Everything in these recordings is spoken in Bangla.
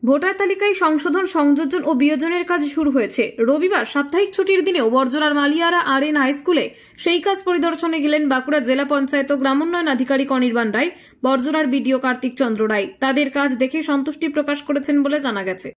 ভোটার তালিকায় সংশোধন, সংযোজন ও বিয়োজনের কাজ শুরু হয়েছে। রবিবার সাপ্তাহিক ছুটির দিনেও বড়জলার মালিয়ারা আর.এন হাই স্কুলে সেই কাজ পরিদর্শনে গেলেন বাঁকুড়া জেলা পঞ্চায়েত ও গ্রামোন্নয়ন আধিকারিক অনির্বাণ রায়, বড়জলার বিডিও কার্তিক চন্দ্র রায়। তাদের কাজ দেখে সন্তুষ্টি প্রকাশ করেছেন বলে জানা গেছে।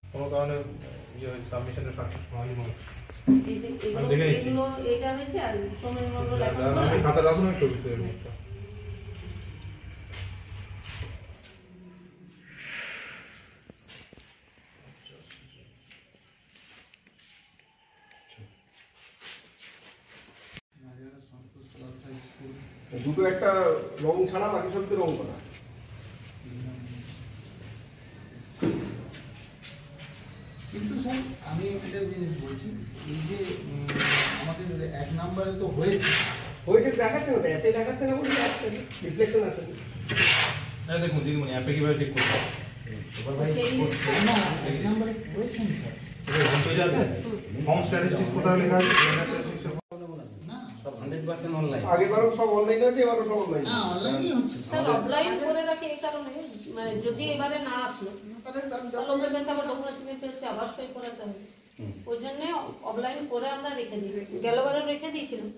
দুটো একটা রং ছাড়া বাকি সবতে রং করা। কিন্তু স্যার আমি একটা জিনিস বলছি, এই যে আমাদের এক নম্বরে তো হয়েছে দেখাচ্ছে না, অ্যাপে দেখাচ্ছে না, বলে রিফ্লেকশন আছে না। দেখুন দিদিমণি অ্যাপে কিভাবে চেক করতে হবে? না, এক নম্বরে হয়েছে স্যার। হোম স্ট্যাটিস্টিক্স কোথায় লেখা আছে? আগেরবারও সব অনলাইনে আছে, এবারও সব অনলাইনে। না, অনলাইনই হচ্ছে স্যার। অফলাইন করে রাখি এই কারণে, মানে যদি এবারে না আসলো তাহলে ওদের কাছে আবার ডকুমেন্টস নিতে হচ্ছে, আবার সই করাতে হবে। ওই জন্য অফলাইন করে আমরা রেখে দিই। গেলবারও রেখে দিয়েছিলাম,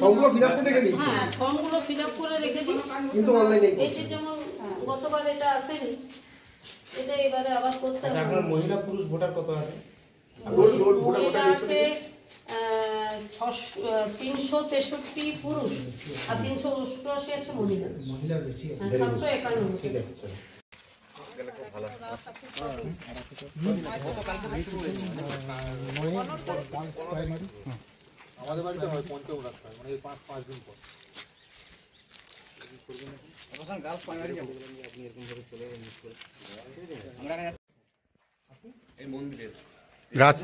ফর্মগুলো ফিল আপ করে রেখে দিয়েছি। হ্যাঁ, ফর্মগুলো ফিল আপ করে রেখে দিই, কিন্তু অনলাইনে এই যে যেমন গতবার এটা আসেনি, এটা এবারে আবার করতে হবে। আপনার মহিলা পুরুষ ভোটার কত আছে? মহিলা আছে 363 পুরুষ আর 388 আছে মহিলা। মহিলা বেশি আছে। 751। ঠিক আছে। আমাদের বাড়িতে হয় পঞ্চম রাস্তায়, মানে 5 দিন পর। এই মন্দিরের রাজ